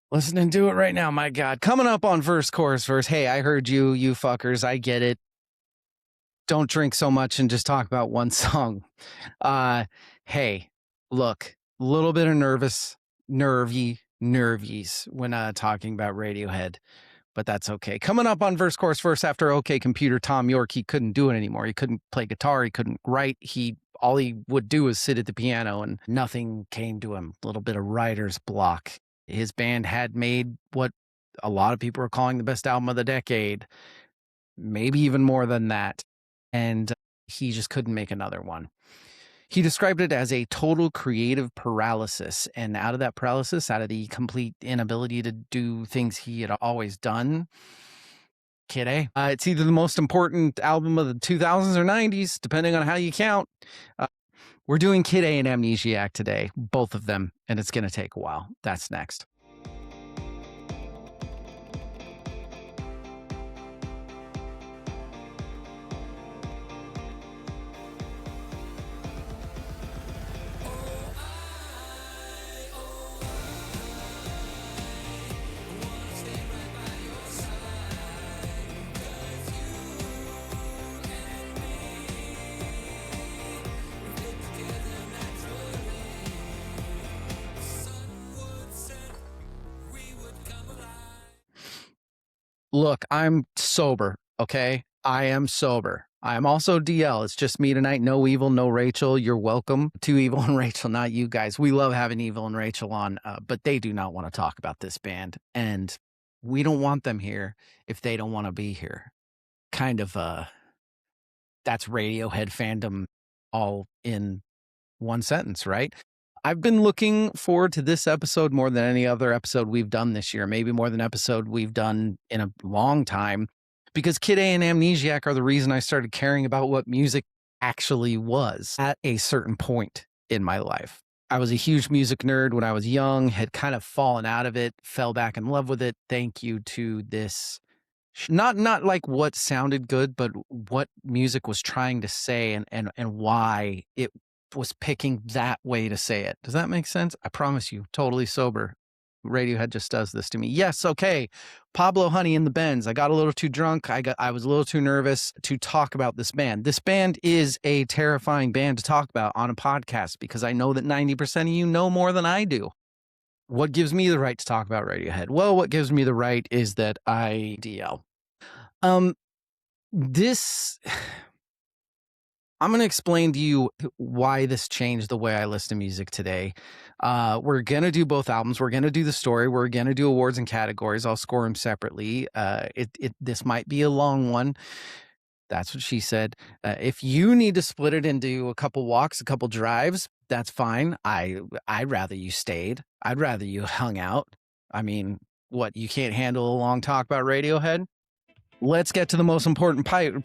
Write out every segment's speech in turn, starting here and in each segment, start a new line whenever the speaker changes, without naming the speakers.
Listening to it right now, my God. Coming up on Verse, Chorus, Verse. Hey, I heard you, you fuckers. I get it. Don't drink so much and just talk about one song. Hey, look, a little bit of nervies when talking about Radiohead, but that's okay. Coming up on Verse, Chorus, Verse after OK Computer, Tom York, he couldn't do it anymore. He couldn't play guitar. He couldn't write. All he would do was sit at the piano and nothing came to him. A little bit of writer's block. His band had made what a lot of people are calling the best album of the decade, maybe even more than that. And he just couldn't make another one. He described it as a total creative paralysis. And out of that paralysis, out of the complete inability to do things he had always done, Kid A. It's either the most important album of the 2000s or 90s, depending on how you count. We're doing Kid A and Amnesiac today, both of them, and it's going to take a while. That's next. Look, I'm sober, okay? I am sober. I am also DL. It's just me tonight. No Evil, no Rachel. You're welcome to Evil and Rachel, not you guys. We love having Evil and Rachel on, but they do not want to talk about this band. And we don't want them here if they don't want to be here. Kind of, that's Radiohead fandom all in one sentence, right? I've been looking forward to this episode more than any other episode we've done this year, maybe more than episode we've done in a long time, because Kid A and Amnesiac are the reason I started caring about what music actually was at a certain point in my life. I was a huge music nerd when I was young, had kind of fallen out of it, fell back in love with it. Thank you to this, not like what sounded good, but what music was trying to say and why it was picking that way to say it. Does that make sense? I promise you, totally sober. Radiohead just does this to me. Yes, okay. Pablo Honey and the Bends. I got a little too drunk. I was a little too nervous to talk about this band. This band is a terrifying band to talk about on a podcast because I know that 90% of you know more than I do. What gives me the right to talk about Radiohead? Well, what gives me the right is that I DL. I'm going to explain to you why this changed the way I listen to music today. We're going to do both albums. We're going to do the story. We're going to do awards and categories. I'll score them separately. This might be a long one. That's what she said. If you need to split it into a couple walks, a couple drives, that's fine. I'd rather you stayed. I'd rather you hung out. I mean, what, you can't handle a long talk about Radiohead? Let's get to the most important pike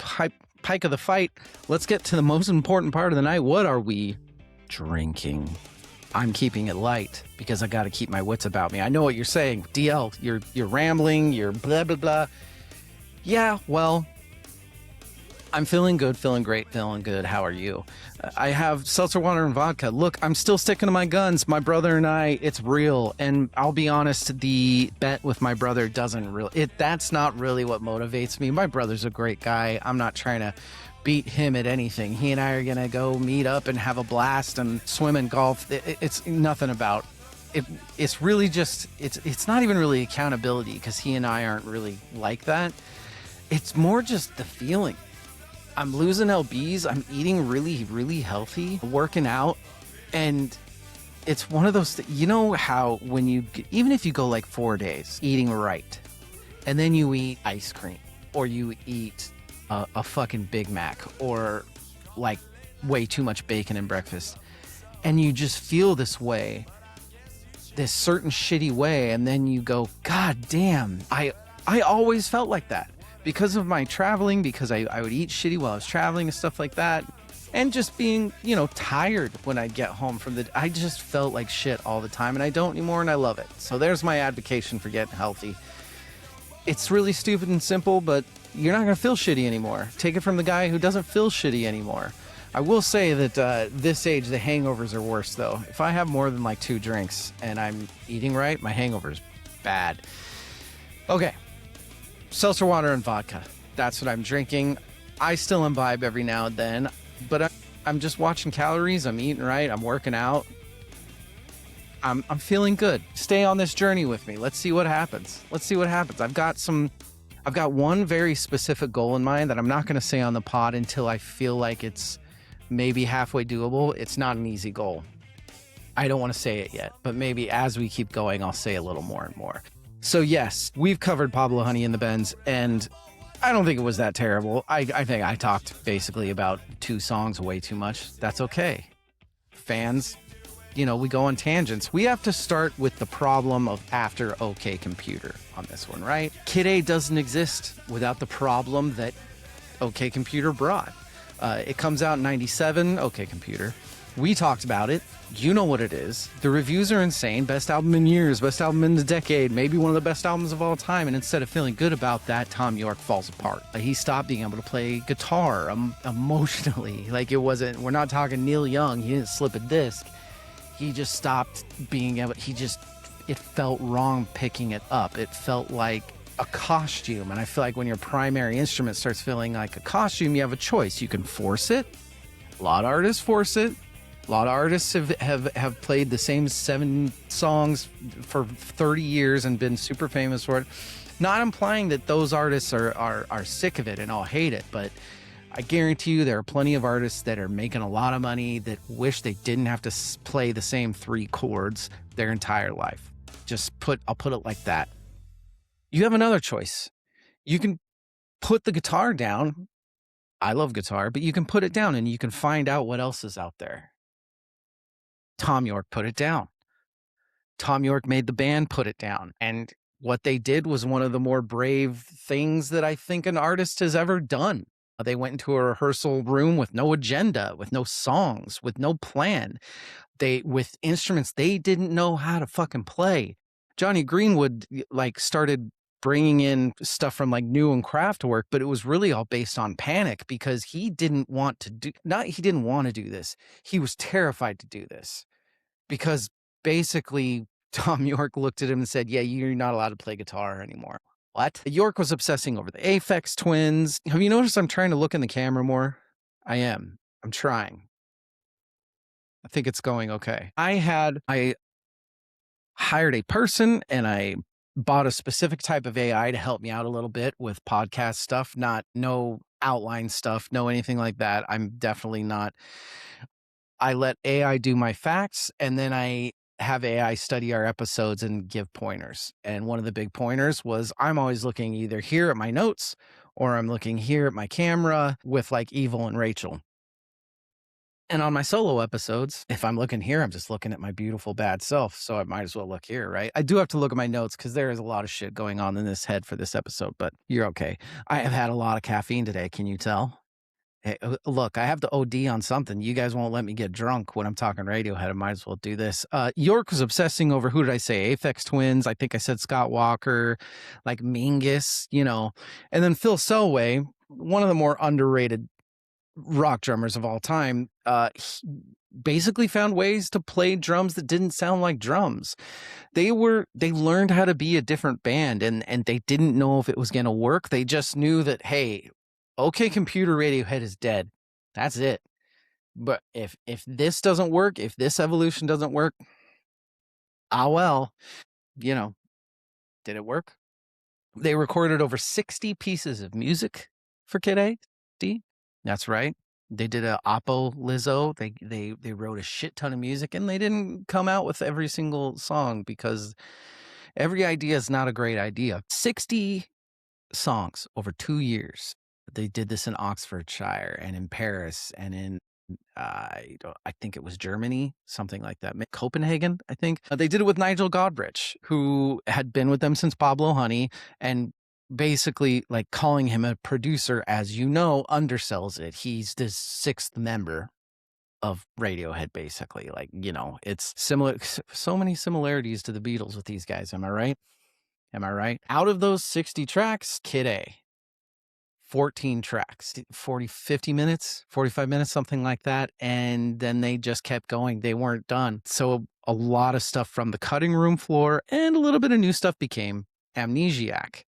of the fight. Let's get to the most important part of the night. What are we drinking? I'm keeping it light because I got to keep my wits about me. I know what you're saying. DL, you're rambling, you're blah, blah, blah. Yeah, well, I'm feeling good, feeling great, feeling good. How are you? I have seltzer water and vodka. Look, I'm still sticking to my guns. My brother and I, it's real. And I'll be honest, the bet with my brother doesn't really, that's not really what motivates me. My brother's a great guy. I'm not trying to beat him at anything. He and I are going to go meet up and have a blast and swim and golf. It's nothing about it. It's really just, it's not even really accountability because he and I aren't really like that. It's more just the feeling. I'm losing lbs. I'm eating really, really healthy, working out. And it's one of those, you know how when you, even if you go like 4 days eating right, and then you eat ice cream or you eat a fucking Big Mac or like way too much bacon in breakfast, and you just feel this way, this certain shitty way. And then you go, God damn, I always felt like that. Because of my traveling, because I would eat shitty while I was traveling and stuff like that. And just being, tired when I'd get home I just felt like shit all the time. And I don't anymore, and I love it. So there's my advocation for getting healthy. It's really stupid and simple, but you're not going to feel shitty anymore. Take it from the guy who doesn't feel shitty anymore. I will say that this age, the hangovers are worse, though. If I have more than like 2 drinks and I'm eating right, my hangovers bad. Okay. Seltzer water and vodka. That's what I'm drinking. I still imbibe every now and then, but I'm just watching calories. I'm eating right. I'm working out. I'm feeling good. Stay on this journey with me. Let's see what happens. I've got one very specific goal in mind that I'm not going to say on the pod until I feel like it's maybe halfway doable. It's not an easy goal. I don't want to say it yet, but maybe as we keep going, I'll say a little more and more. So yes, we've covered Pablo Honey and the Bends, and I don't think it was that terrible. I think I talked basically about 2 songs way too much. That's okay. Fans, we go on tangents. We have to start with the problem of after OK Computer on this one, right? Kid A doesn't exist without the problem that OK Computer brought. It comes out in 97, OK Computer. We talked about it. You know what it is. The reviews are insane. Best album in years, best album in the decade, maybe one of the best albums of all time. And instead of feeling good about that, Thom Yorke falls apart. He stopped being able to play guitar emotionally. Like, we're not talking Neil Young. He didn't slip a disc. He just stopped being able, it felt wrong picking it up. It felt like a costume. And I feel like when your primary instrument starts feeling like a costume, you have a choice. You can force it. A lot of artists force it. A lot of artists have played the same 7 songs for 30 years and been super famous for it. Not implying that those artists are sick of it and all hate it, but I guarantee you there are plenty of artists that are making a lot of money that wish they didn't have to play the same 3 chords their entire life. I'll put it like that. You have another choice. You can put the guitar down. I love guitar, but you can put it down and you can find out what else is out there. Thom Yorke put it down. Thom Yorke made the band put it down. And what they did was one of the more brave things that I think an artist has ever done. They went into a rehearsal room with no agenda, with no songs, with no plan. With instruments they didn't know how to fucking play. Johnny Greenwood started bringing in stuff from New and Kraftwerk, but it was really all based on panic because he didn't want to do this. He was terrified to do this because basically Thom Yorke looked at him and said, yeah, you're not allowed to play guitar anymore. What? Yorke was obsessing over the Aphex Twins. Have you noticed I'm trying to look in the camera more? I am. I'm trying. I think it's going okay. I hired a person and I bought a specific type of AI to help me out a little bit with podcast stuff, no outline stuff, no anything like that. I'm definitely not. I let AI do my facts and then I have AI study our episodes and give pointers. And one of the big pointers was I'm always looking either here at my notes or I'm looking here at my camera with Evil and Rachel. And on my solo episodes, if I'm looking here, I'm just looking at my beautiful bad self. So I might as well look here, right? I do have to look at my notes because there is a lot of shit going on in this head for this episode, but you're okay. I have had a lot of caffeine today. Can you tell? Hey, look, I have to OD on something. You guys won't let me get drunk when I'm talking Radiohead. I might as well do this. Yorke was obsessing over, who did I say? Aphex Twins. I think I said Scott Walker, Mingus, and then Phil Selway, one of the more underrated rock drummers of all time, he basically found ways to play drums that didn't sound like drums. They learned how to be a different band and they didn't know if it was going to work. They just knew that, hey, OK Computer Radiohead is dead. That's it. But if this doesn't work, if this evolution doesn't work, well, did it work? They recorded over 60 pieces of music for Kid A. That's right. They did a Oppo Lizzo. They wrote a shit ton of music and they didn't come out with every single song because every idea is not a great idea. 60 songs over 2 years. They did this in Oxfordshire and in Paris and in I think it was Germany, something like that. Copenhagen, I think. They did it with Nigel Godrich, who had been with them since Pablo Honey, and basically calling him a producer, as you know, undersells it. He's the 6th member of Radiohead, basically. It's similar, so many similarities to the Beatles with these guys. Am I right? Out of those 60 tracks, Kid A, 14 tracks, 50 minutes, 45 minutes, something like that. And then they just kept going. They weren't done. So a lot of stuff from the cutting room floor, and a little bit of new stuff became Amnesiac.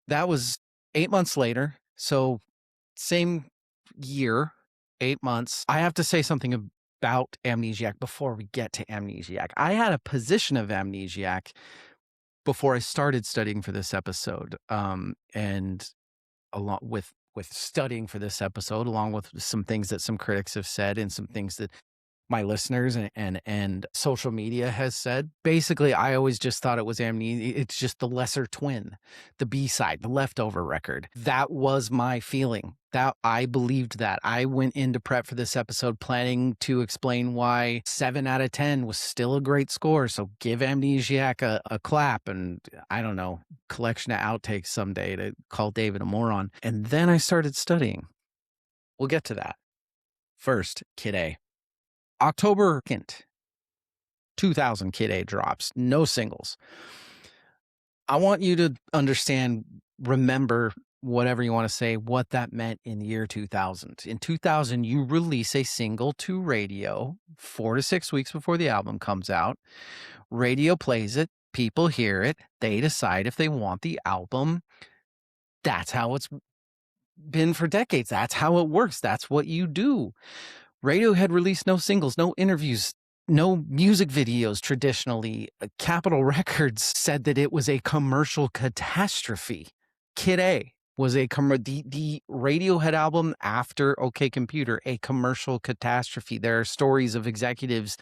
That was 8 months later. So same year, 8 months. I have to say something about Amnesiac before we get to Amnesiac. I had a position of Amnesiac before I started studying for this episode. And along with studying for this episode, along with some things that some critics have said and some things that my listeners and social media has said. Basically, I always just thought it was Amnesia. It's just the lesser twin, the B-side, the leftover record. That was my feeling. That I believed that. I went into prep for this episode planning to explain why 7 out of 10 was still a great score. So give Amnesiac a clap and, I don't know, collection of outtakes someday to call David a moron. And then I started studying. We'll get to that. First, Kid A. October 2nd, 2000, Kid A drops. No singles. I want you to understand, remember, whatever you want to say, what that meant in the year 2000. In 2000, you release a single to radio 4 to 6 weeks before the album comes out. Radio plays it. People hear it. They decide if they want the album. That's how it's been for decades. That's how it works. That's what you do. Radiohead released no singles, no interviews, no music videos traditionally. Capitol Records said that it was a commercial catastrophe. Kid A was the Radiohead album after OK Computer, a commercial catastrophe. There are stories of executives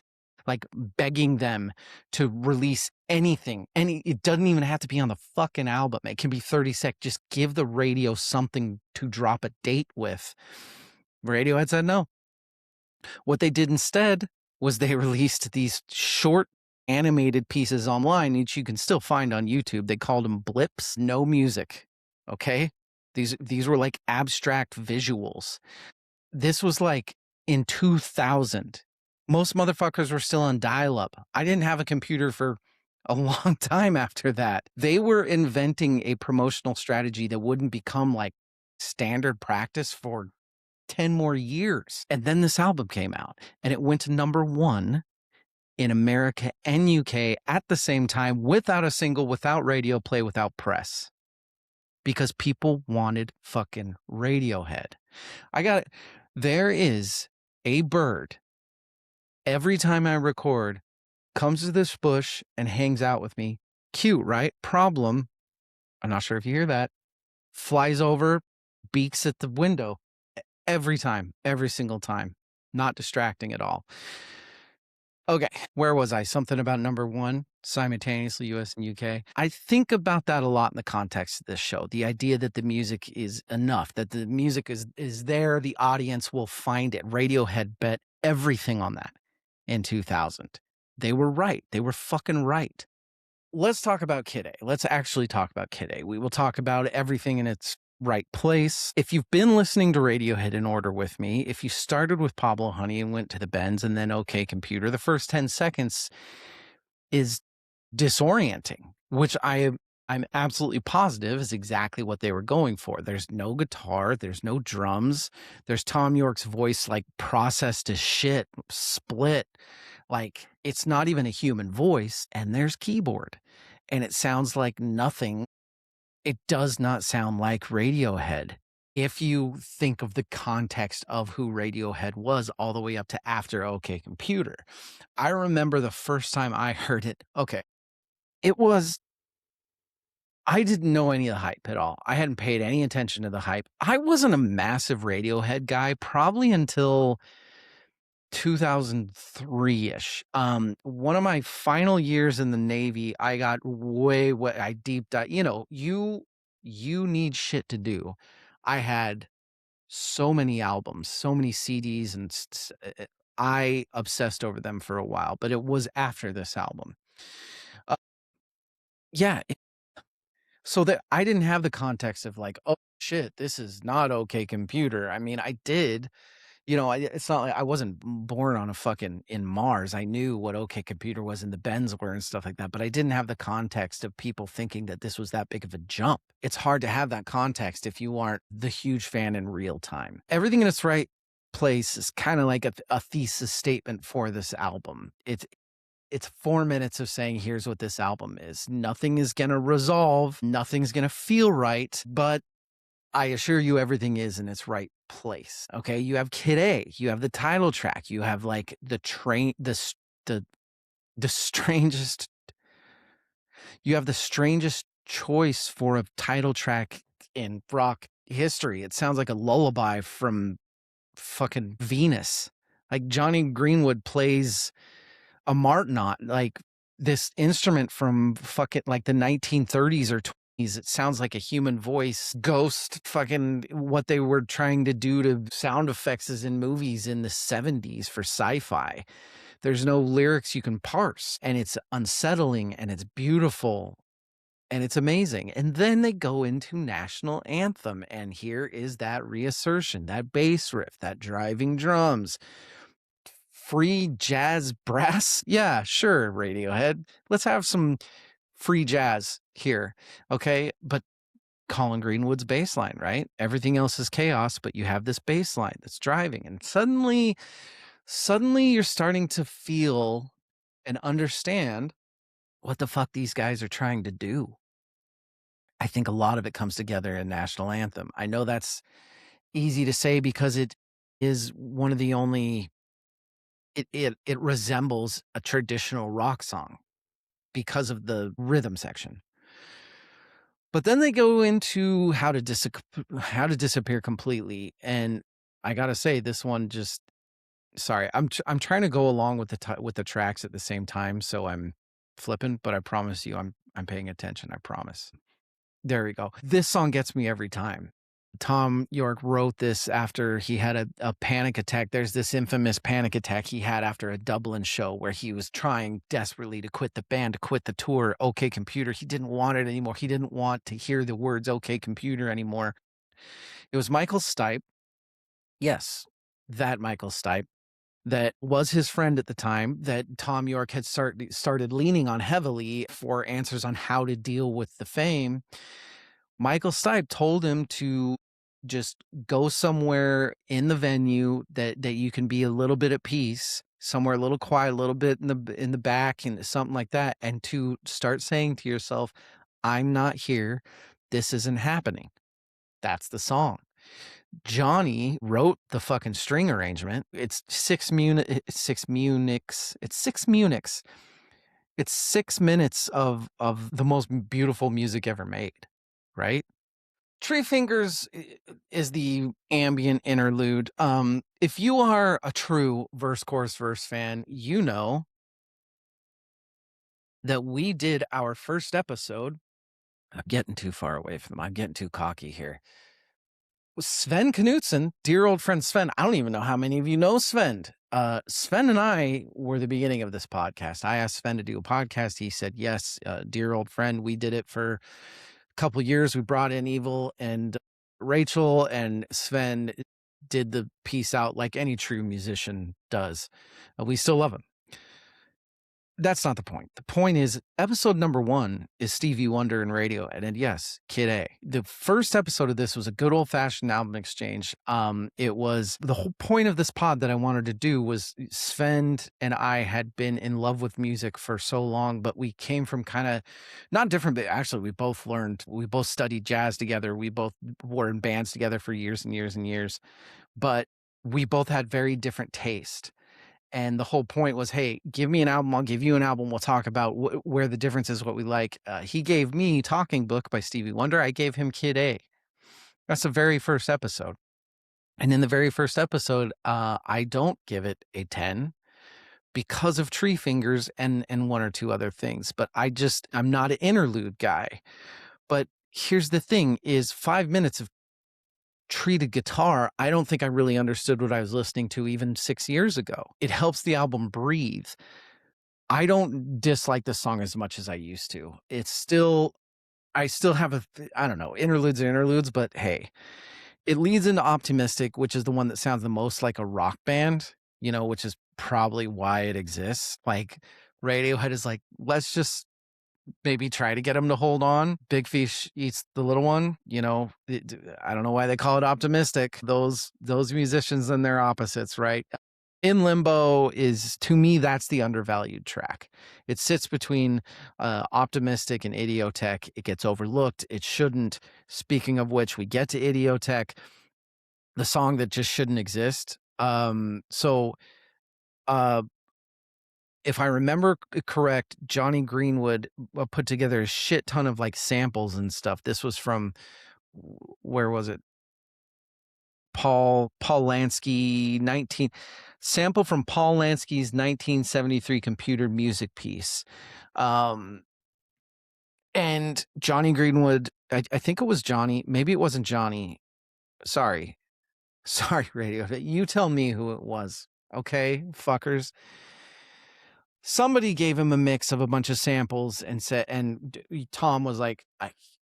like begging them to release anything. It doesn't even have to be on the fucking album. It can be 30 seconds. Just give the radio something to drop a date with. Radiohead said no. What they did instead was they released these short animated pieces online, which you can still find on YouTube. They called them blips, no music. Okay? These were like abstract visuals. This was like in 2000. Most motherfuckers were still on dial-up. I didn't have a computer for a long time after that. They were inventing a promotional strategy that wouldn't become like standard practice for 10 more years. And then this album came out and it went to #1 in America and UK at the same time, without a single, without radio play, without press, because people wanted fucking Radiohead. I got it. There is a bird every time I record comes to this bush and hangs out with me. Cute, right? Problem. I'm not sure if you hear that. Flies over, beaks at the window. Every time, every single time. Not distracting at all. Okay, where was I? Something about #1, simultaneously US and UK. I think about that a lot in the context of this show. The idea that the music is enough, that the music is there, the audience will find it. Radiohead bet everything on that in 2000. They were right. They were fucking right. Let's talk about Kid A. Let's actually talk about Kid A. We will talk about everything in its right place. If you've been listening to Radiohead in order with me, if you started with Pablo Honey and went to the Bends and then OK Computer, the first 10 seconds is disorienting, which I'm absolutely positive is exactly what they were going for. There's no guitar, there's no drums, there's Tom York's voice like processed as shit, split, like it's not even a human voice, and there's keyboard, and it sounds like nothing. It does not sound like Radiohead. If you think of the context of who Radiohead was all the way up to after OK Computer. I remember the first time I heard it. Okay. I didn't know any of the hype at all. I hadn't paid any attention to the hype. I wasn't a massive Radiohead guy probably until 2003-ish. One of my final years in the Navy, I got I deep dive. You need shit to do. I had so many albums, so many CDs, and I obsessed over them for a while, but it was after this album. Yeah. So that I didn't have the context of like, oh shit, this is not OK Computer. I mean, I did. It's not like I wasn't born on in Mars. I knew what OK Computer was and the Bends were and stuff like that, but I didn't have the context of people thinking that this was that big of a jump. It's hard to have that context if you aren't the huge fan in real time. Everything in its right place is kind of like a thesis statement for this album. It's 4 minutes of saying, here's what this album is. Nothing is going to resolve. Nothing's going to feel right, but I assure you everything is in its right place. Okay. You have Kid A, you have the title track, you have like the strangest, you have the strangest choice for a title track in rock history. It sounds like a lullaby from fucking Venus. Like Johnny Greenwood plays a martinet, like this instrument from fucking like the 1930s or 20s. It sounds like a human voice. Ghost, fucking what they were trying to do to sound effects is in movies in the 70s for sci-fi. There's no lyrics you can parse, and it's unsettling and it's beautiful and it's amazing. And then they go into national anthem, and here is that reassertion, that bass riff, that driving drums. Free jazz brass? Yeah, sure, Radiohead. Let's have some free jazz here, okay? But Colin Greenwood's bass line, right? Everything else is chaos, but you have this bass line that's driving, and suddenly you're starting to feel and understand what the fuck these guys are trying to do. I think a lot of it comes together in National Anthem. I know that's easy to say because it is one of the only it resembles a traditional rock song because of the rhythm section. But then they go into how to disappear completely, and I gotta say, this one just sorry, I'm trying to go along with the tracks at the same time, so I'm flipping, but I promise you, I'm paying attention. I promise. There we go. This song gets me every time. Tom York wrote this after he had a panic attack. There's this infamous panic attack he had after a Dublin show where he was trying desperately to quit the band, to quit the tour, OK Computer. He didn't want it anymore. He didn't want to hear the words OK Computer anymore. It was Michael Stipe. Yes, that Michael Stipe. That was his friend at the time, that Tom York had started leaning on heavily for answers on how to deal with the fame. Michael Stipe told him to just go somewhere in the venue that you can be a little bit at peace, somewhere a little quiet, a little bit in the back, and something like that, and to start saying to yourself, I'm not here. This isn't happening. That's the song. Johnny wrote the fucking string arrangement. It's 6 Munichs. It's 6 minutes of the most beautiful music ever made, right? Tree Fingers is the ambient interlude. If you are a true verse, chorus, verse fan, you know that we did our first episode. I'm getting too far away from them. I'm getting too cocky here. Sven Knutson, dear old friend Sven. I don't even know how many of you know Sven. Sven and I were the beginning of this podcast. I asked Sven to do a podcast. He said, yes, dear old friend. We did it for a couple years. We brought in Evil and Rachel, and Sven did the piece out like any true musician does. We still love him. That's not the point. The point is, episode number 1 is Stevie Wonder and Radiohead, and yes, Kid A. The first episode of this was a good old-fashioned album exchange. It was the whole point of this pod that I wanted to do was Sven and I had been in love with music for so long, but we came from kind of not different, but actually we both studied jazz together. We both were in bands together for years and years and years, but we both had very different taste. And the whole point was, hey, give me an album. I'll give you an album. We'll talk about where the difference is, what we like. He gave me Talking Book by Stevie Wonder. I gave him Kid A. That's the very first episode. And in the very first episode, I don't give it a 10 because of Tree Fingers and one or two other things. But I'm not an interlude guy. But here's the thing is 5 minutes of treated guitar, I don't think I really understood what I was listening to even 6 years ago. It helps the album breathe. I don't dislike this song as much as I used to. I still have I don't know, interludes are interludes, but hey, it leads into Optimistic, which is the one that sounds the most like a rock band, which is probably why it exists. Like Radiohead is like, let's just maybe try to get him to hold on. Big fish eats the little one. I don't know why they call it optimistic. Those musicians and their opposites, right? In Limbo is, to me, that's the undervalued track. It sits between optimistic and Idiotech. It gets overlooked. It shouldn't. Speaking of which, we get to Idiotech, the song that just shouldn't exist. So if I remember correct, Johnny Greenwood put together a shit ton of like samples and stuff. This was from, where was it? Paul Lansky, sample from Paul Lansky's 1973 computer music piece. And Johnny Greenwood, I think it was Johnny, maybe it wasn't Johnny. Sorry, Radiohead. You tell me who it was. Okay, fuckers. Somebody gave him a mix of a bunch of samples and said, and Tom was like,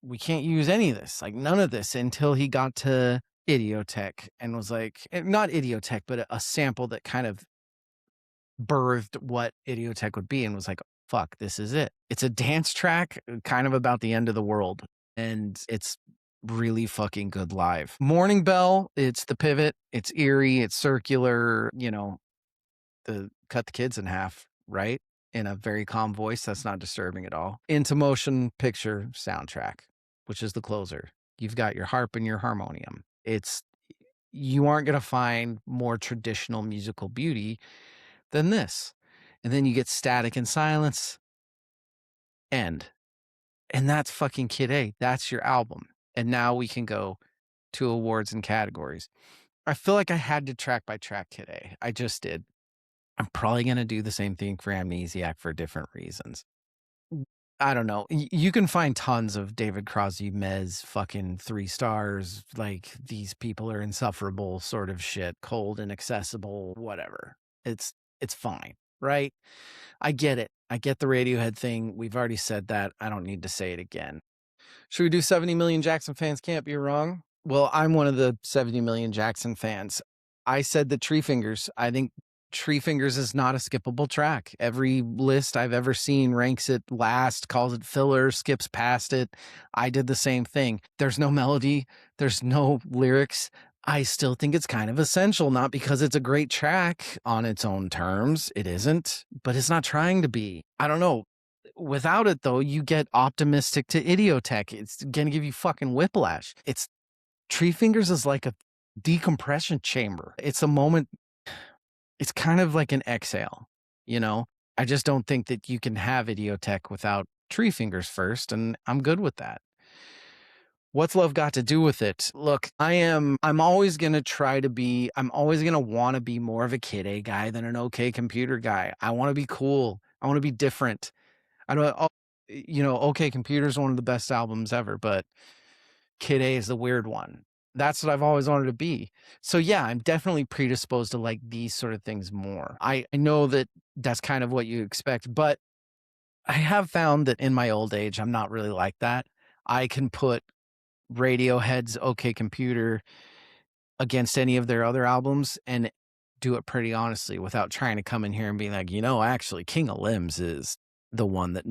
we can't use any of this, like none of this, until he got to Idiotech and was like, not Idiotech, but a sample that kind of birthed what Idiotech would be, and was like, fuck, this is it. It's a dance track kind of about the end of the world, and it's really fucking good live. Morning Bell, it's the pivot, it's eerie, it's circular, cut the kids in half, right? In a very calm voice that's not disturbing at all. Into Motion Picture soundtrack, which is the closer. You've got your harp and your harmonium. You aren't going to find more traditional musical beauty than this. And then you get Static and Silence, end. And that's fucking Kid A. That's your album. And now we can go to awards and categories. I feel like I had to track by track Kid A. I just did. I'm probably going to do the same thing for Amnesiac for different reasons. I don't know. You can find tons of David Crosby, Mez, fucking 3 stars. Like, these people are insufferable sort of shit, cold, inaccessible, whatever. It's fine, right? I get it. I get the Radiohead thing. We've already said that. I don't need to say it again. Should we do 70 million Jackson fans can't be wrong? Well, I'm one of the 70 million Jackson fans. I said that Tree Fingers, I think Tree Fingers is not a skippable track. Every list I've ever seen ranks it last, calls it filler, skips past it. I did the same thing. There's no melody. There's no lyrics. I still think it's kind of essential, not because it's a great track on its own terms. It isn't, but it's not trying to be. I don't know. Without it, though, you get optimistic to Idiotech. It's going to give you fucking whiplash. Tree Fingers is like a decompression chamber. It's a moment. It's kind of like an exhale, I just don't think that you can have Idiotech without Tree Fingers first, and I'm good with that. What's love got to do with it? Look, I'm always going to I'm always going to want to be more of a Kid A guy than an OK Computer guy. I want to be cool. I want to be different. OK Computer is one of the best albums ever, but Kid A is the weird one. That's what I've always wanted to be. So yeah, I'm definitely predisposed to like these sort of things more. I know that that's kind of what you expect, but I have found that in my old age, I'm not really like that. I can put Radiohead's OK Computer against any of their other albums and do it pretty honestly without trying to come in here and be like, actually King of Limbs is the one that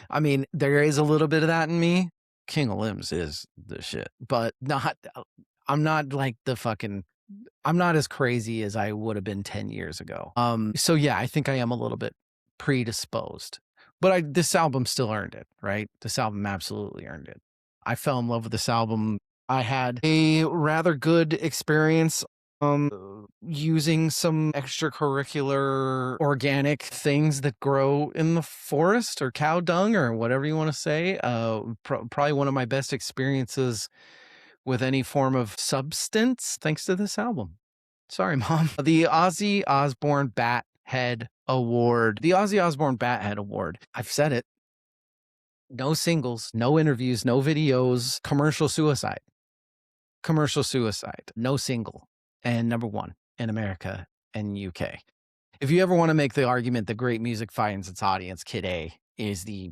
I mean, there is a little bit of that in me. King of Limbs is the shit, but I'm not like I'm not as crazy as I would have been 10 years ago. So yeah, I think I am a little bit predisposed, but this album still earned it, right? This album absolutely earned it. I fell in love with this album. I had a rather good experience using some extracurricular organic things that grow in the forest or cow dung or whatever you want to say. Probably one of my best experiences with any form of substance thanks to this album. Sorry, Mom. The Ozzy Osbourne Bathead Award. The Ozzy Osbourne Bathead Award. I've said it. No singles, no interviews, no videos, commercial suicide. Commercial suicide. No single. And number 1 in America and UK. If you ever want to make the argument that great music finds its audience, Kid A is the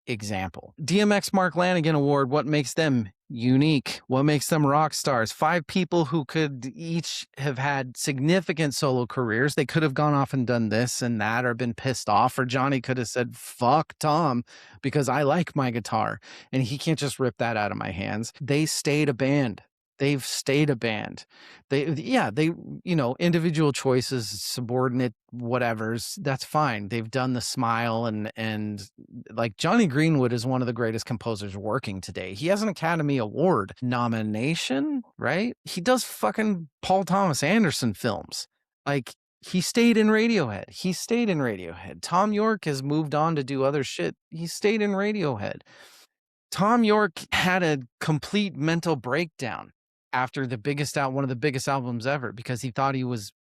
example. DMX Mark Lanigan Award. What makes them unique. What makes them rock stars? 5 people who could each have had significant solo careers. They could have gone off and done this and that or been pissed off, or Johnny could have said, fuck Tom, because I like my guitar and he can't just rip that out of my hands. They stayed a band. They've stayed a band. They, individual choices, subordinate whatevers, that's fine. They've done the Smile and like Johnny Greenwood is one of the greatest composers working today. He has an Academy Award nomination, right? He does fucking Paul Thomas Anderson films. Like, he stayed in Radiohead. He stayed in Radiohead. Tom York has moved on to do other shit. He stayed in Radiohead. Tom York had a complete mental breakdown after one of the biggest albums ever, because he thought he was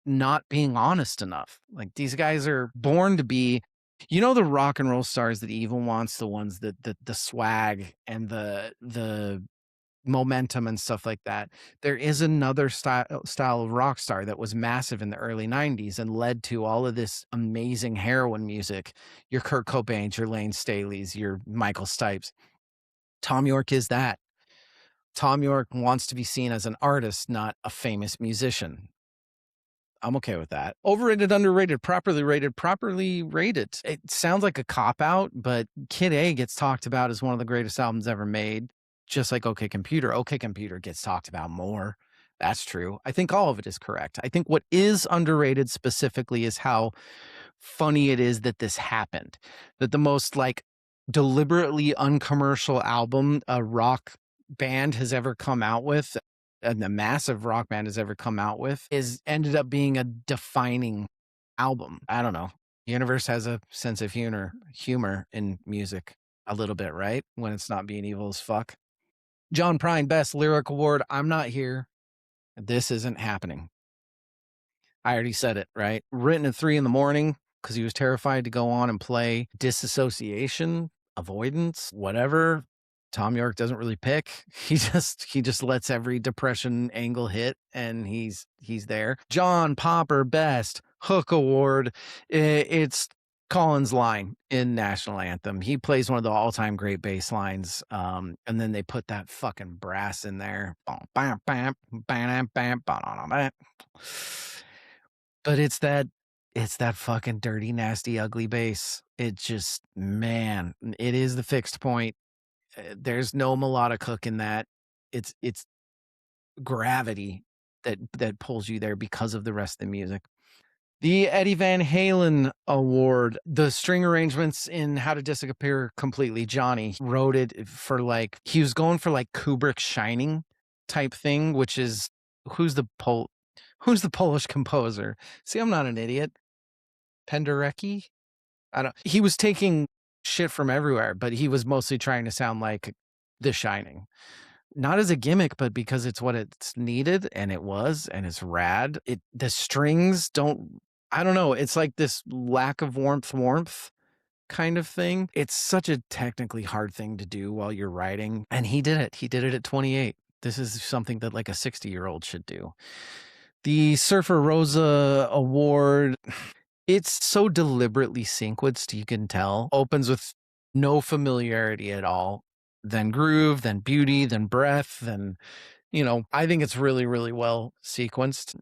not being honest enough. Like, these guys are born to be, the rock and roll stars that Evil wants, the ones that the swag and the momentum and stuff like that. There is another style of rock star that was massive in the early 90s and led to all of this amazing heroin music. Your Kurt Cobains, your Lane Staley's, your Michael Stipes. Tom York is that. Tom York wants to be seen as an artist, not a famous musician. I'm okay with that. Overrated, underrated, properly rated. It sounds like a cop-out, but Kid A gets talked about as one of the greatest albums ever made, just like OK Computer. OK Computer gets talked about more. That's true. I think all of it is correct. I think what is underrated specifically is how funny it is that this happened. That the most deliberately uncommercial album a rock band has ever come out with, and a massive rock band has ever come out with, is ended up being a defining album. I don't know. The universe has a sense of humor in music a little bit, right? When it's not being evil as fuck. John Prine, Best Lyric Award. I'm not here. This isn't happening. I already said it, right? Written at 3 a.m. because he was terrified to go on and play. Disassociation, avoidance, whatever. Tom York doesn't really pick. He just lets every depression angle hit, and he's there. John Popper, Best Hook Award. It's Colin's line in National Anthem. He plays one of the all-time great bass lines, and then they put that fucking brass in there. But it's that fucking dirty, nasty, ugly bass. It just, man, it is the fixed point. There's no melodic hook in that. It's gravity that pulls you there because of the rest of the music. The Eddie Van Halen Award, the string arrangements in How to Disappear Completely. Johnny wrote it for he was going for Kubrick Shining type thing, which is who's the Polish composer? See, I'm not an idiot. Penderecki? I don't. He was taking shit from everywhere, but he was mostly trying to sound like The Shining. Not as a gimmick, but because it's what it's needed, and it was, and it's rad. The strings don't, I don't know, it's like this lack of warmth kind of thing. It's such a technically hard thing to do while you're writing, and he did it. He did it at 28. This is something that a 60-year-old should do. The Surfer Rosa Award, it's so deliberately sequenced, you can tell. Opens with no familiarity at all. Then groove, then beauty, then breath, then, I think it's really, really well sequenced.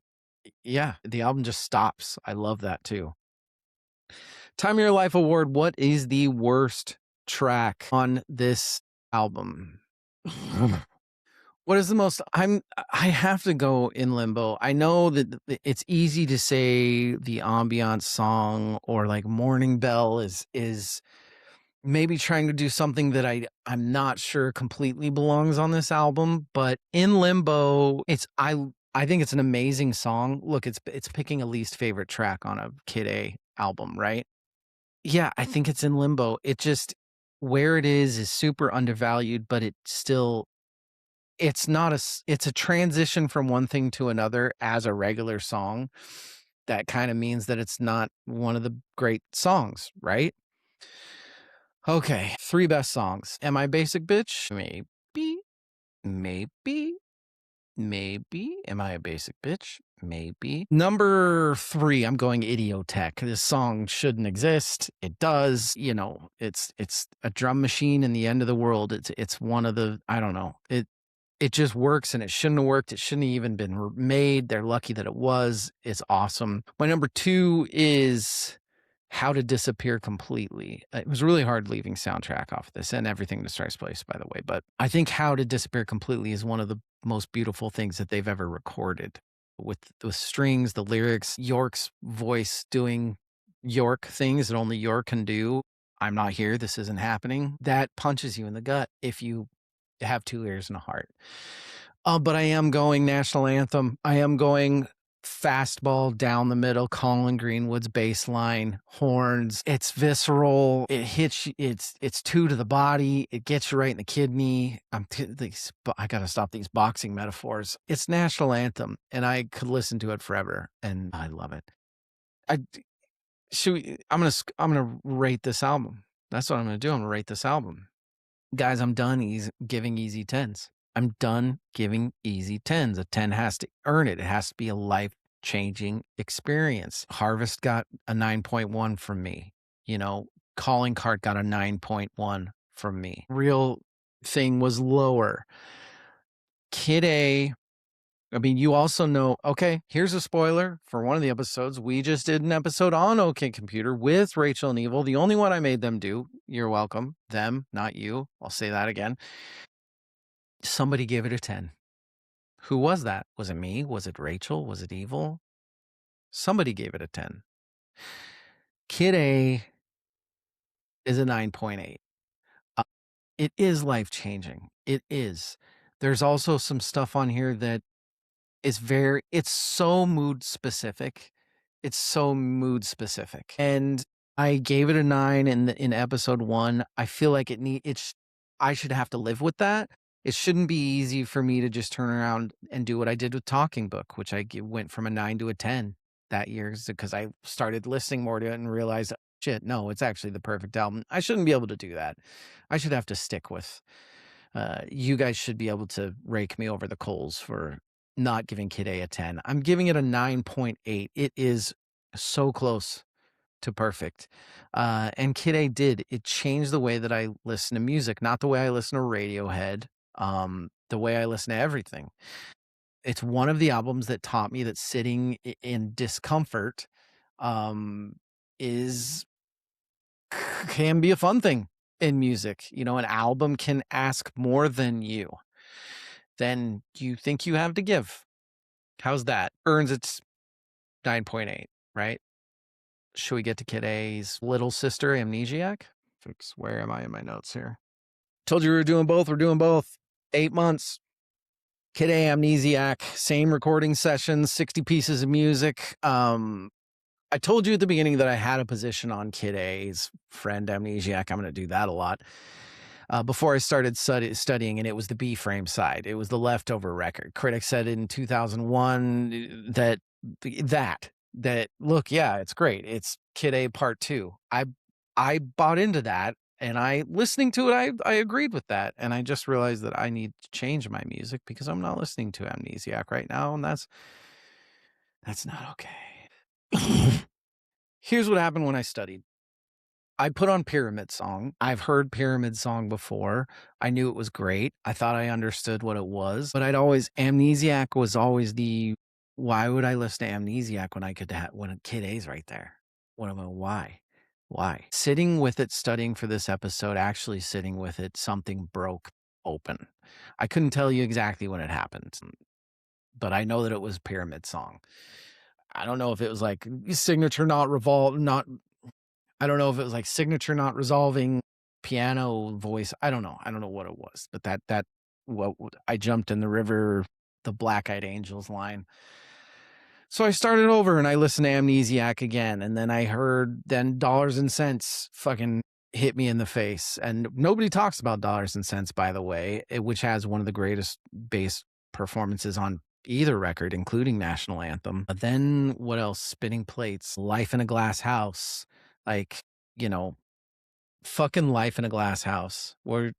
Yeah, the album just stops. I love that too. Time of Your Life Award, what is the worst track on this album? What is the most, I have to go In Limbo. I know that it's easy to say the ambiance song or Morning Bell is maybe trying to do something that I'm not sure completely belongs on this album, but In Limbo, I think it's an amazing song. Look, it's picking a least favorite track on a Kid A album, right? Yeah, I think it's In Limbo. It just, where it is super undervalued, but it's a transition from one thing to another as a regular song. That kind of means that it's not one of the great songs, right? Okay, 3 best songs. Am I Basic Bitch? Maybe. Maybe. Am I a basic bitch? Maybe. Number 3, I'm going Idiotech. This song shouldn't exist. It does. You know, it's a drum machine in the end of the world. It's one of the, I don't know. It just works, and it shouldn't have worked. It shouldn't have even been made. They're lucky that it was. It's awesome. My number 2 is How to Disappear Completely. It was really hard leaving soundtrack off this, and Everything in Strikes Place, by the way. But I think How to Disappear Completely is one of the most beautiful things that they've ever recorded. With the strings, the lyrics, York's voice doing York things that only York can do. I'm not here. This isn't happening. That punches you in the gut if you have 2 ears and a heart. But I am going national anthem. I am going fastball down the middle, Colin Greenwood's bass line, horns. It's visceral. It hits you. It's 2 to the body. It gets you right in the kidney. I gotta stop these boxing metaphors. It's national anthem, and I could listen to it forever, and I love it. I I'm gonna rate this album. That's what I'm gonna do. I'm gonna rate this album. Guys, I'm done giving easy 10s. I'm done giving easy 10s. A 10 has to earn it. It has to be a life-changing experience. Harvest got a 9.1 from me. You know, Calling Card got a 9.1 from me. Real Thing was lower. Kid A, I mean, you also know, okay, here's a spoiler for one of the episodes. We just did an episode on OK Computer with Rachel and Evil, the only one I made them do. You're welcome. Them, not you. I'll say that again. Somebody gave it a 10. Who was that? Was it me? Was it Rachel? Was it Evil? Somebody gave it a 10. Kid A is a 9.8. It is life-changing. It is. There's also some stuff on here that is it's so mood specific. It's so mood specific. And I gave it a 9 in episode 1. I feel like I should have to live with that. It shouldn't be easy for me to just turn around and do what I did with Talking Book, which went from a 9 to a 10 that year because I started listening more to it and realized, shit, no, it's actually the perfect album. I shouldn't be able to do that. I should have to stick with. You guys should be able to rake me over the coals for not giving Kid A 10. I'm giving it a 9.8. It is so close to perfect. And Kid A it changed the way that I listen to music, not the way I listen to Radiohead, the way I listen to everything. It's one of the albums that taught me that sitting in discomfort is can be a fun thing in music. You know, an album can ask more than you think you have to give. How's that? Earns its 9.8, right? Should we get to Kid A's little sister, Amnesiac? Where am I in my notes here? Told you we were doing both. We're doing both. 8 months. Kid A, Amnesiac, same recording sessions, 60 pieces of music. I told you at the beginning that I had a position on Kid A's friend, Amnesiac. I'm going to do that a lot. Before I started studying, and it was the B-frame side. It was the leftover record. Critics said in 2001 that look, yeah, it's great. It's Kid A Part 2. I bought into that, and listening to it, I agreed with that, and I just realized that I need to change my music because I'm not listening to Amnesiac right now, and that's not okay. Here's what happened when I studied. I put on Pyramid Song. I've heard Pyramid Song before. I knew it was great. I thought I understood what it was, but Amnesiac was always why would I listen to Amnesiac when I could when Kid A's right there? Why? Why? Sitting with it, studying for this episode, actually sitting with it, something broke open. I couldn't tell you exactly when it happened, but I know that it was Pyramid Song. I don't know if it was like signature not I don't know if it was like signature not resolving piano voice. I don't know. I don't know what it was, but I jumped in the river, the Black Eyed Angels line. So I started over and I listened to Amnesiac again. And then I heard Dollars and Cents fucking hit me in the face. And nobody talks about Dollars and Cents, by the way, which has one of the greatest bass performances on either record, including National Anthem. But then what else? Spinning Plates, Life in a Glass House. Like, you know, fucking Life in a Glass House. We're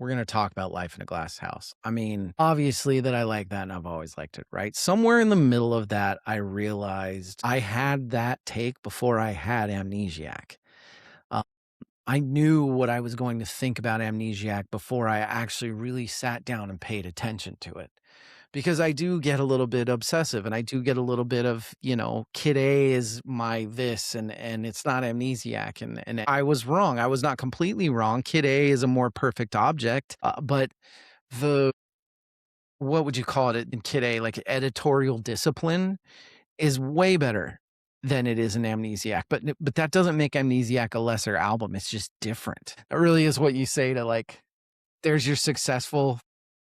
we're going to talk about Life in a Glass House. I mean, obviously that I like that and I've always liked it, right? Somewhere in the middle of that, I realized I had that take before I had Amnesiac. Uh, I knew what I was going to think about Amnesiac before I actually really sat down and paid attention to it. Because I do get a little bit obsessive and I do get a little bit of, Kid A is my this and it's not Amnesiac and I was wrong. I was not completely wrong. Kid A is a more perfect object, but the what would you call it in Kid A? Like editorial discipline is way better than it is in Amnesiac. But that doesn't make Amnesiac a lesser album. It's just different. It really is what you say to like there's your successful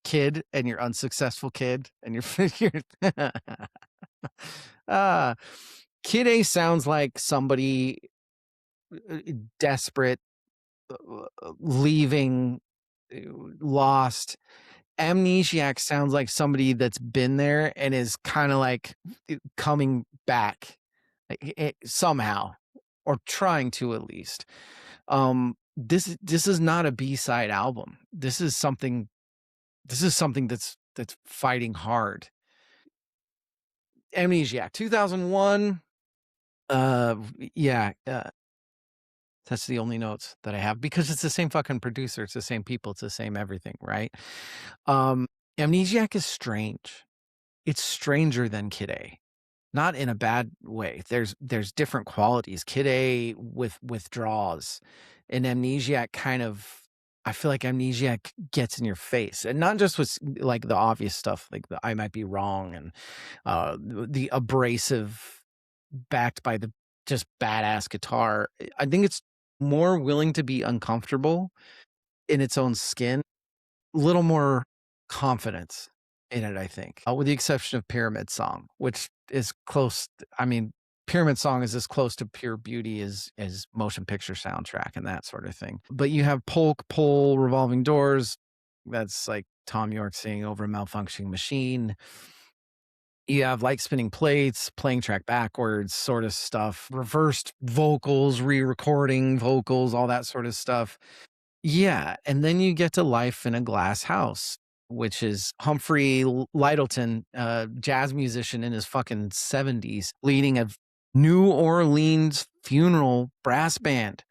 kid and your unsuccessful kid and your uh Kid A sounds like somebody desperate, leaving, uh, lost. Amnesiac sounds like somebody that's been there and is kind of like coming back somehow or trying to at least. This is not a B-side album. This is something that's fighting hard. Amnesiac, 2001. Yeah, that's the only notes that I have because it's the same fucking producer, it's the same people, it's the same everything, right? Um, Amnesiac is strange. It's stranger than Kid A. Not in a bad way. There's different qualities. Kid A with withdraws, and Amnesiac kind of I feel like Amnesiac gets in your face, and not just with like the obvious stuff, like the I might be wrong and the abrasive, backed by the just badass guitar. I think it's more willing to be uncomfortable in its own skin, little more confidence in it, I think, with the exception of Pyramid Song, which is close. I mean, Pyramid Song is as close to pure beauty as motion picture soundtrack and that sort of thing. But you have Polk, Pole, Revolving Doors. That's like Tom York singing over a malfunctioning machine. You have like spinning plates, playing track backwards, sort of stuff, reversed vocals, re-recording vocals, all that sort of stuff. Yeah, and then you get to Life in a Glass House, which is Humphrey Lyttelton, jazz musician in his fucking 70s, leading a New Orleans funeral brass band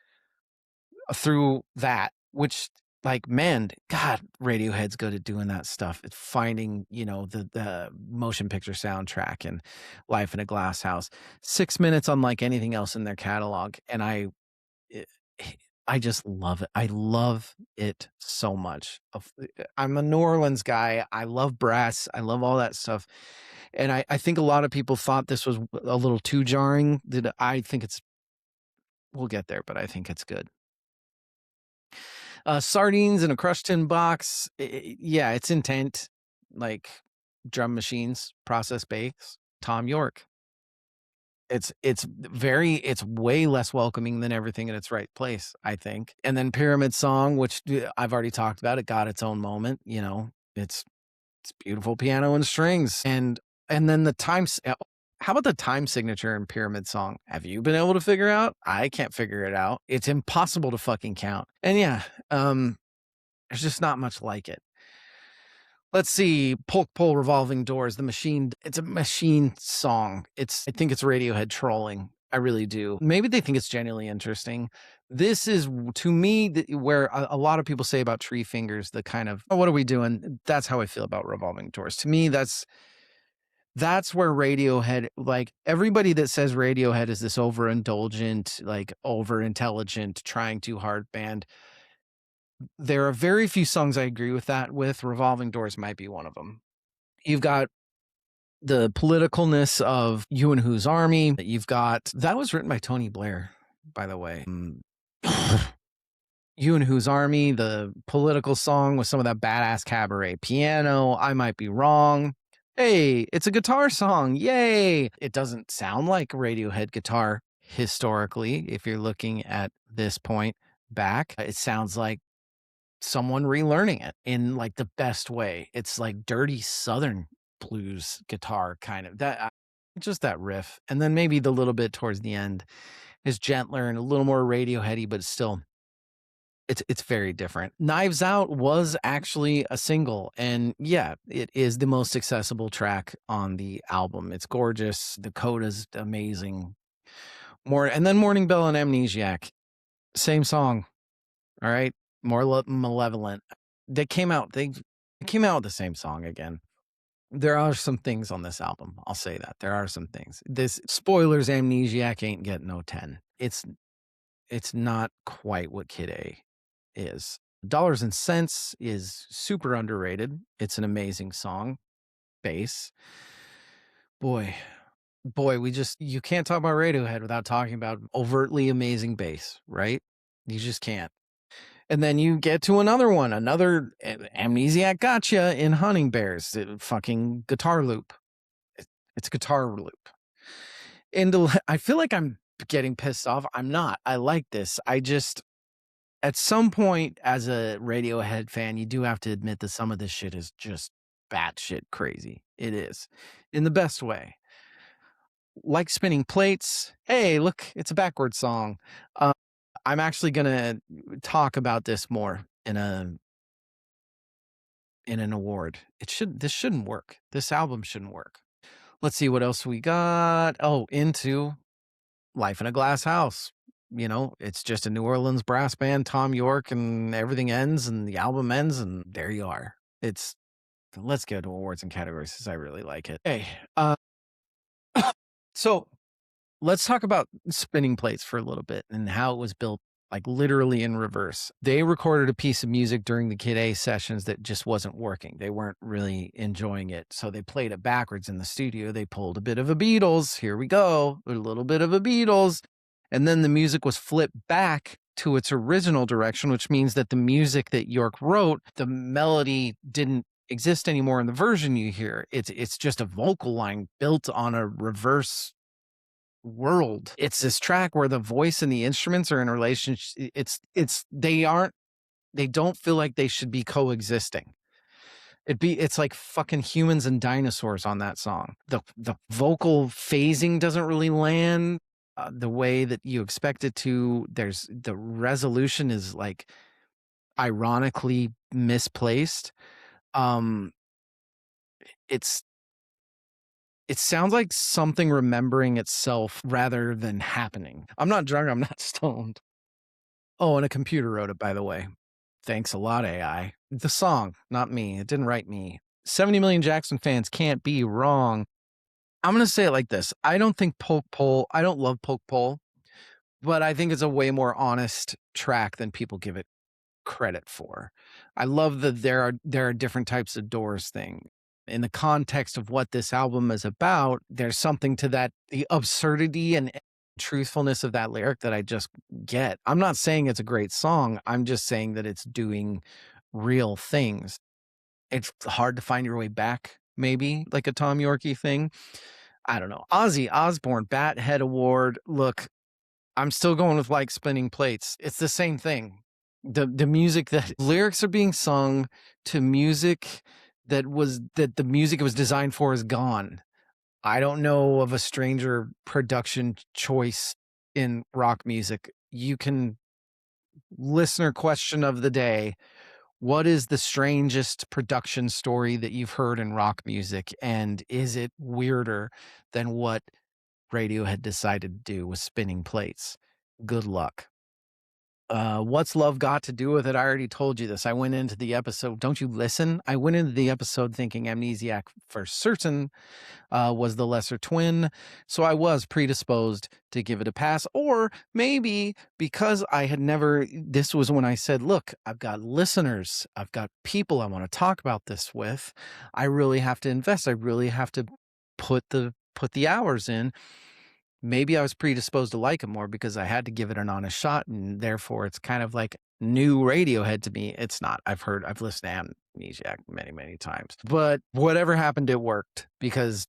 through that, which like man, God, Radiohead's good at doing that stuff. It's finding, the motion picture soundtrack and Life in a Glass House. 6 minutes unlike anything else in their catalog. And it- I just love it. I love it so much. I'm a New Orleans guy. I love brass. I love all that stuff. And I think a lot of people thought this was a little too jarring. I think we'll get there, but I think it's good. Sardines in a crushed tin box. Yeah, it's intent, like drum machines, process bakes. Tom York. It's way less welcoming than everything in its right place, I think. And then Pyramid Song, which I've already talked about, it got its own moment. It's beautiful piano and strings, and then the times. How about the time signature in Pyramid Song? Have you been able to figure out? I can't figure it out. It's impossible to fucking count. And yeah, there's just not much like it. Let's see, Polk Pole Revolving Doors, The Machine. It's a Machine song. I think it's Radiohead trolling. I really do. Maybe they think it's genuinely interesting. This is, to me, where a lot of people say about Tree Fingers, the kind of, oh, what are we doing? That's how I feel about Revolving Doors. To me, that's where Radiohead, like everybody that says Radiohead is this overindulgent, like over intelligent, trying too hard band. There are very few songs I agree with that with. Revolving Doors might be one of them. You've got the politicalness of You and Whose Army. You've got that was written by Tony Blair, by the way. You and Whose Army, the political song with some of that badass cabaret piano. I might be wrong. Hey, it's a guitar song. Yay. It doesn't sound like Radiohead guitar historically. If you're looking at this point back, it sounds like someone relearning it in like the best way. It's like dirty Southern blues guitar kind of just that riff. And then maybe the little bit towards the end is gentler and a little more Radioheady, but still It's very different. Knives Out was actually a single, and yeah, it is the most accessible track on the album. It's gorgeous. The coda's amazing. And then Morning Bell and Amnesiac, same song. All right, more malevolent. They came out. They came out with the same song again. There are some things on this album. I'll say that there are some things. This spoilers, Amnesiac ain't getting no 10. It's not quite what Kid A is. Dollars and Cents is super underrated. It's an amazing song. Bass. Boy, you can't talk about Radiohead without talking about overtly amazing bass, right? You just can't. And then you get to another one, another Amnesiac gotcha in Hunting Bears, fucking guitar loop. It's guitar loop. And I feel like I'm getting pissed off. I'm not. I like this. I just, at some point, as a Radiohead fan, you do have to admit that some of this shit is just batshit crazy. It is, in the best way. Like Spinning Plates. Hey, look, it's a backwards song. I'm actually gonna talk about this more in an award. This shouldn't work. This album shouldn't work. Let's see what else we got. Oh, Into Life in a Glass House. You know, it's just a New Orleans brass band, Tom York, and everything ends and the album ends, and there you are. Let's go to awards and categories because I really like it. Hey, so let's talk about Spinning Plates for a little bit and how it was built, like literally in reverse. They recorded a piece of music during the Kid A sessions that just wasn't working. They weren't really enjoying it. So they played it backwards in the studio. They pulled a bit of a Beatles. Here we go. A little bit of a Beatles. And then the music was flipped back to its original direction, which means that the music that York wrote, the melody didn't exist anymore in the version you hear. It's just a vocal line built on a reverse world. It's this track where the voice and the instruments are in a relationship. They don't feel like they should be coexisting. It's like fucking humans and dinosaurs on that song. The vocal phasing doesn't really land the way that you expect it to. The resolution is like ironically misplaced. It sounds like something remembering itself rather than happening. I'm not drunk. I'm not stoned. Oh, and a computer wrote it, by the way. Thanks a lot, AI. The song, not me. It didn't write me. 70 million Jackson fans can't be wrong. I'm going to say it like this. I don't love Poke Pole, but I think it's a way more honest track than people give it credit for. I love that there are different types of doors thing. In the context of what this album is about, there's something to that, the absurdity and truthfulness of that lyric that I just get. I'm not saying it's a great song. I'm just saying that it's doing real things. It's hard to find your way back, maybe like a Tom Yorkie thing. I don't know. Ozzy Osbourne, Bat Head Award. Look, I'm still going with Like Spinning Plates. It's the same thing. The music, that lyrics are being sung to music that the music it was designed for is gone. I don't know of a stranger production choice in rock music. Listener question of the day. What is the strangest production story that you've heard in rock music? And is it weirder than what Radiohead decided to do with Spinning Plates? Good luck. What's love got to do with it? I already told you this. I went into the episode. Don't you listen? I went into the episode thinking Amnesiac for certain was the lesser twin. So I was predisposed to give it a pass. Or maybe because this was when I said, look, I've got listeners. I've got people I want to talk about this with. I really have to invest. I really have to put the hours in. Maybe I was predisposed to like it more because I had to give it an honest shot, and therefore it's kind of like new Radiohead to me. It's not. I've listened to Amnesiac many, many times. But whatever happened, it worked, because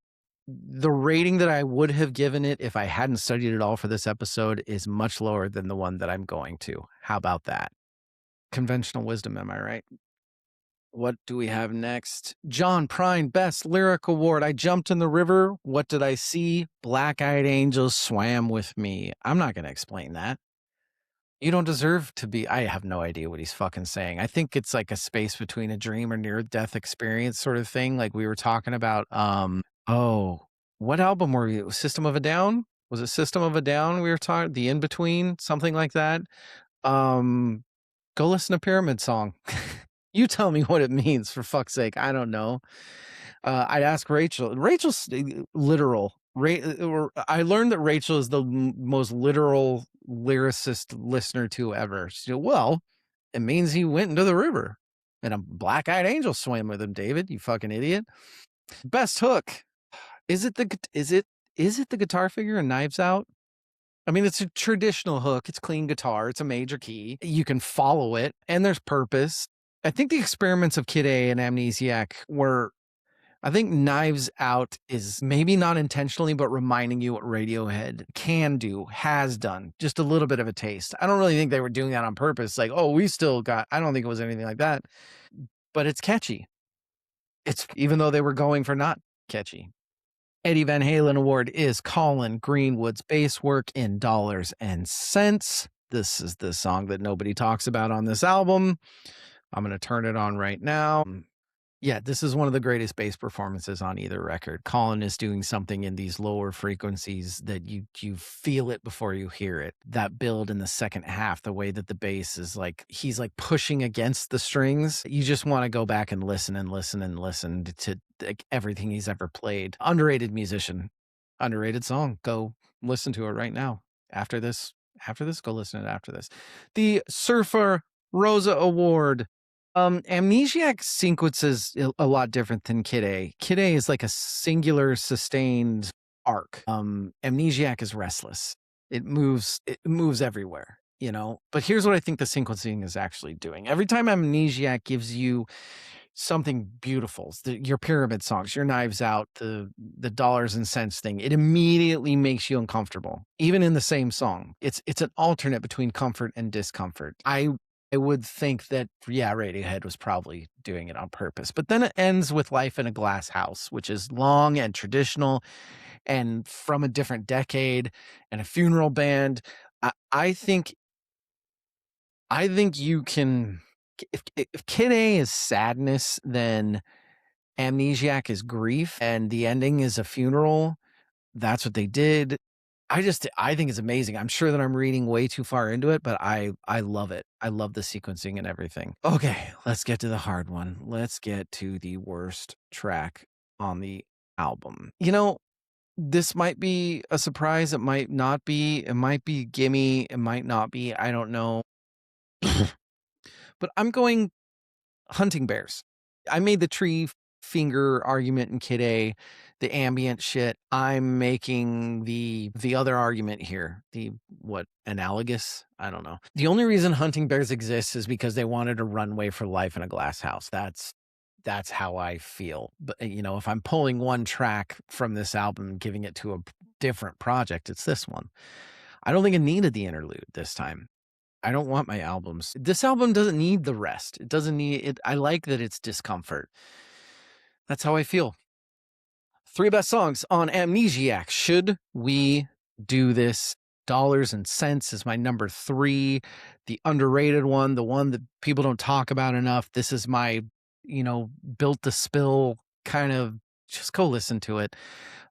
the rating that I would have given it if I hadn't studied it all for this episode is much lower than the one that I'm going to. How about that? Conventional wisdom, am I right? What do we have next? John Prine, Best Lyric Award. I jumped in the river. What did I see? Black-eyed angels swam with me. I'm not going to explain that. You don't deserve to be. I have no idea what he's fucking saying. I think it's like a space between a dream or near death experience sort of thing, like we were talking about. Oh, what album were you? System of a Down? Was it System of a Down? We were talking the in between, something like that. Um, Go listen to Pyramid Song. You tell me what it means, for fuck's sake. I don't know. I'd ask Rachel. Rachel's literal. I learned that Rachel is the most literal lyricist listener to ever. She said, well, it means he went into the river and a black-eyed angel swam with him, David, you fucking idiot. Best hook. Is it the guitar figure in Knives Out? I mean, it's a traditional hook. It's clean guitar. It's a major key. You can follow it, and there's purpose. I think the experiments of Kid A and Amnesiac were, I think Knives Out is maybe not intentionally, but reminding you what Radiohead can do, has done, just a little bit of a taste. I don't really think they were doing that on purpose. Like, oh, we still got, I don't think it was anything like that, but it's catchy. It's even though they were going for not catchy. Eddie Van Halen Award is Colin Greenwood's bass work in dollars and cents. This is the song that nobody talks about on this album. I'm going to turn it on right now. Yeah, this is one of the greatest bass performances on either record. Colin is doing something in these lower frequencies that you feel it before you hear it. That build in the second half, the way that the bass is like, he's like pushing against the strings. You just want to go back and listen and listen and listen to like everything he's ever played. Underrated musician, underrated song. Go listen to it right now. After this, go listen to it after this. The Surfer Rosa Award. Amnesiac sequences a lot different than Kid A. Kid A is like a singular sustained arc. Amnesiac is restless. It moves everywhere, you know? But here's what I think the sequencing is actually doing. Every time Amnesiac gives you something beautiful, your pyramid songs, your Knives Out, the dollars and cents thing, it immediately makes you uncomfortable. Even in the same song. It's an alternate between comfort and discomfort. I would think that, yeah, Radiohead was probably doing it on purpose. But then it ends with Life in a Glass House, which is long and traditional and from a different decade and a funeral band. I think you can, if Kid A is sadness, then Amnesiac is grief, and the ending is a funeral. That's what they did. I think it's amazing. I'm sure that I'm reading way too far into it, but I love it. I love the sequencing and everything. Okay, let's get to the hard one. Let's get to the worst track on the album. You know, this might be a surprise. It might not be. It might be gimme. It might not be. I don't know. But I'm going Hunting Bears. I made the tree finger argument in Kid A, the ambient shit. I'm making the other argument here. The analogous? I don't know. The only reason Hunting Bears exists is because they wanted a runway for Life in a Glass House. That's how I feel. But you know, if I'm pulling one track from this album and giving it to a different project, it's this one. I don't think it needed the interlude this time. I don't want my albums. This album doesn't need the rest. It doesn't need it. I like that it's discomfort. That's how I feel. 3 best songs on Amnesiac. Should we do this? Dollars and Cents is my number 3. The underrated one, the one that people don't talk about enough. This is my, built to spill kind of, just go listen to it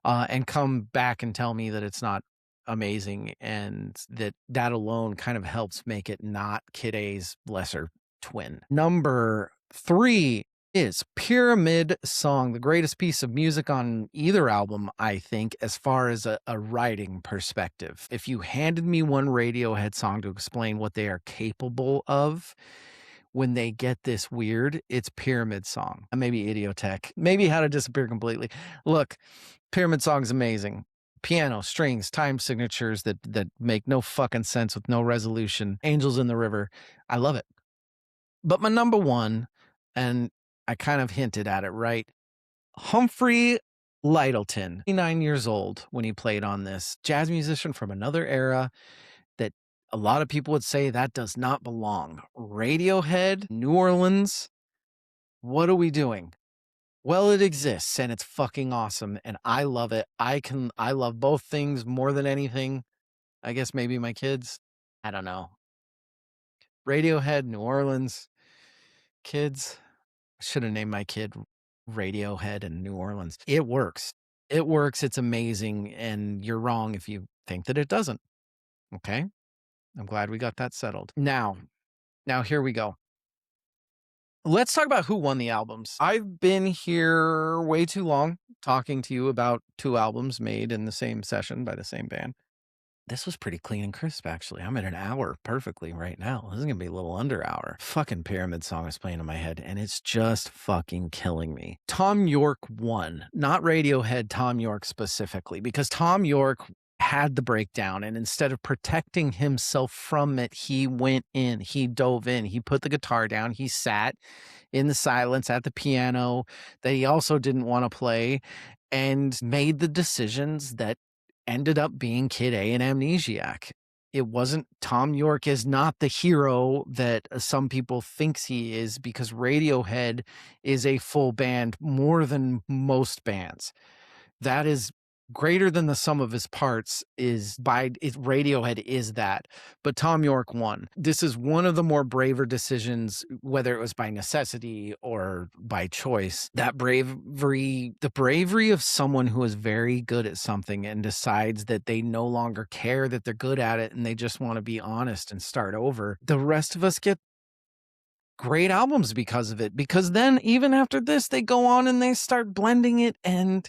and come back and tell me that it's not amazing, and that alone kind of helps make it not Kid A's lesser twin. Number 3 is Pyramid Song, the greatest piece of music on either album, I think, as far as a writing perspective. If you handed me one Radiohead song to explain what they are capable of when they get this weird, it's Pyramid Song. Maybe Idiotech, maybe How to Disappear Completely. Look, Pyramid Song's amazing. Piano, strings, time signatures that make no fucking sense with no resolution. Angels in the River. I love it. But my number 1, and I kind of hinted at it, right? Humphrey Lyttelton, 29 years old when he played on this. Jazz musician from another era that a lot of people would say that does not belong. Radiohead, New Orleans. What are we doing? Well, it exists and it's fucking awesome and I love it. I love both things more than anything. I guess maybe my kids. I don't know. Radiohead, New Orleans. Kids. I should have named my kid Radiohead in New Orleans. It works. It works. It's amazing. And you're wrong if you think that it doesn't. Okay. I'm glad we got that settled. Now here we go. Let's talk about who won the albums. I've been here way too long talking to you about two albums made in the same session by the same band. This was pretty clean and crisp, actually. I'm at an hour perfectly right now. This is going to be a little under hour. Fucking Pyramid song is playing in my head, and it's just fucking killing me. Tom York won, not Radiohead, Tom York specifically, because Tom York had the breakdown, and instead of protecting himself from it, he went in, he dove in, he put the guitar down, he sat in the silence at the piano that he also didn't want to play, and made the decisions that ended up being Kid A and Amnesiac. It wasn't, Tom York is not the hero that some people thinks he is, because Radiohead is a full band more than most bands. That is greater than the sum of his parts Radiohead is that. But Tom York won. This is one of the more braver decisions, whether it was by necessity or by choice. That bravery, the bravery of someone who is very good at something and decides that they no longer care that they're good at it and they just want to be honest and start over. The rest of us get great albums because of it. Because then even after this, they go on and they start blending it, and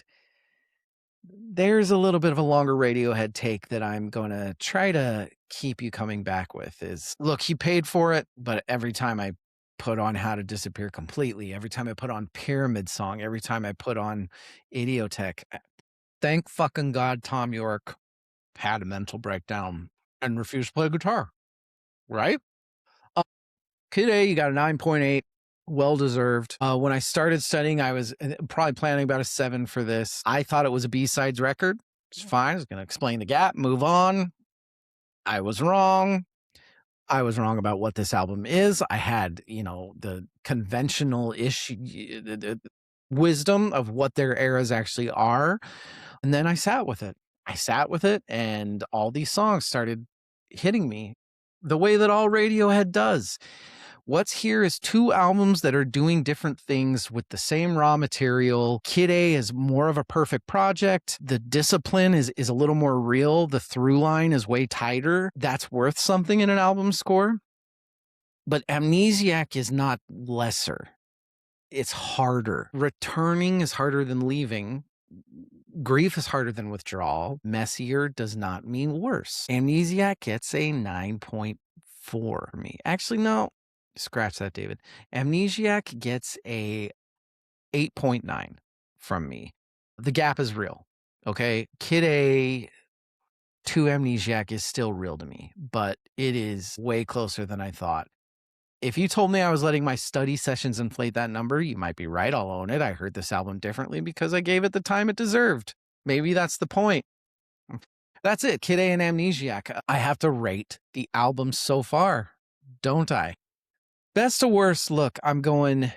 there's a little bit of a longer Radiohead take that I'm going to try to keep you coming back with is, look, he paid for it, but every time I put on How to Disappear Completely, every time I put on Pyramid Song, every time I put on Idiotech, thank fucking God Tom York had a mental breakdown and refused to play guitar, right? Kid A, you got a 9.8. Well-deserved. When I started studying, I was probably planning about a 7 for this. I thought it was a B-sides record. It's fine. I was going to explain the gap, move on. I was wrong. I was wrong about what this album is. I had, the conventional issue, wisdom of what their eras actually are. And then I sat with it. And all these songs started hitting me the way that all Radiohead does. What's here is two albums that are doing different things with the same raw material. Kid A is more of a perfect project. The discipline is a little more real. The through line is way tighter. That's worth something in an album score. But Amnesiac is not lesser. It's harder. Returning is harder than leaving. Grief is harder than withdrawal. Messier does not mean worse. Amnesiac gets a 9.4 for me. Actually, no. Scratch that, David. Amnesiac gets a 8.9 from me. The gap is real. Okay. Kid A to Amnesiac is still real to me, but it is way closer than I thought. If you told me I was letting my study sessions inflate that number, you might be right. I'll own it. I heard this album differently because I gave it the time it deserved. Maybe that's the point. That's it. Kid A and Amnesiac. I have to rate the album so far, don't I? Best to worst, look, I'm going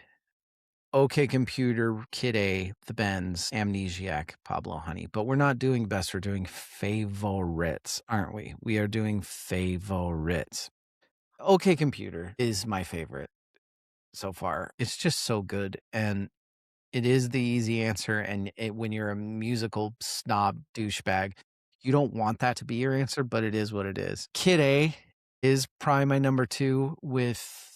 OK Computer, Kid A, The Bends, Amnesiac, Pablo Honey. But we're not doing best, we're doing favorites, aren't we? We are doing favorites. OK Computer is my favorite so far. It's just so good. And it is the easy answer. And when you're a musical snob douchebag, you don't want that to be your answer, but it is what it is. Kid A is probably my number 2, with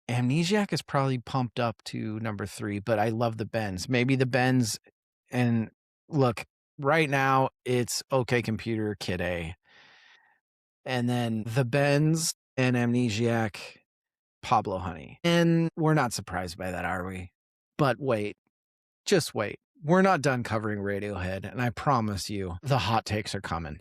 Amnesiac is probably pumped up to number 3, but I love the Bends. Maybe the Bends, and look, right now it's OK Computer, Kid A. And then the Bends and Amnesiac, Pablo Honey. And we're not surprised by that, are we? But wait, just wait. We're not done covering Radiohead, and I promise you, the hot takes are coming.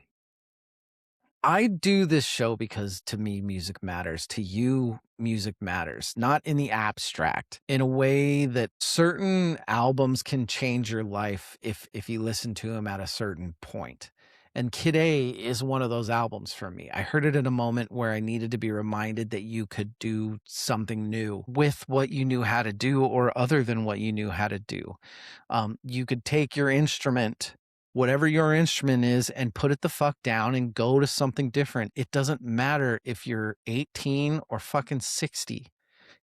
I do this show because to me, music matters. To you, music matters. Not in the abstract, in a way that certain albums can change your life if you listen to them at a certain point. And Kid A is one of those albums for me. I heard it at a moment where I needed to be reminded that you could do something new with what you knew how to do or other than what you knew how to do. You could take your instrument whatever your instrument is and put it the fuck down and go to something different. It doesn't matter if you're 18 or fucking 60.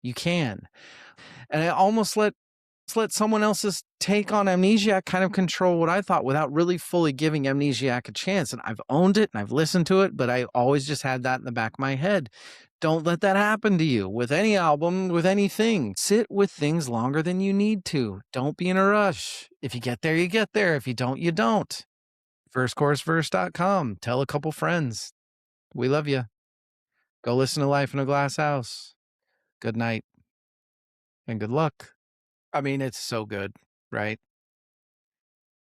You can. And I almost let someone else's take on Amnesiac kind of control what I thought without really fully giving Amnesiac a chance. And I've owned it and I've listened to it, but I always just had that in the back of my head. Don't let that happen to you with any album, with anything. Sit with things longer than you need to. Don't be in a rush. If you get there, you get there. If you don't, you don't. Firstchoruseverse.com. Tell a couple friends. We love you. Go listen to Life in a Glass House. Good night and good luck. I mean, it's so good, right?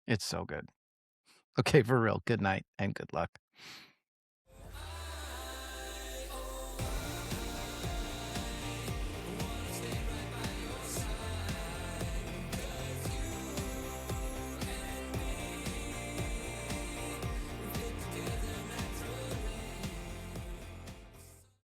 It's so good. Okay, for real. Good night and good luck.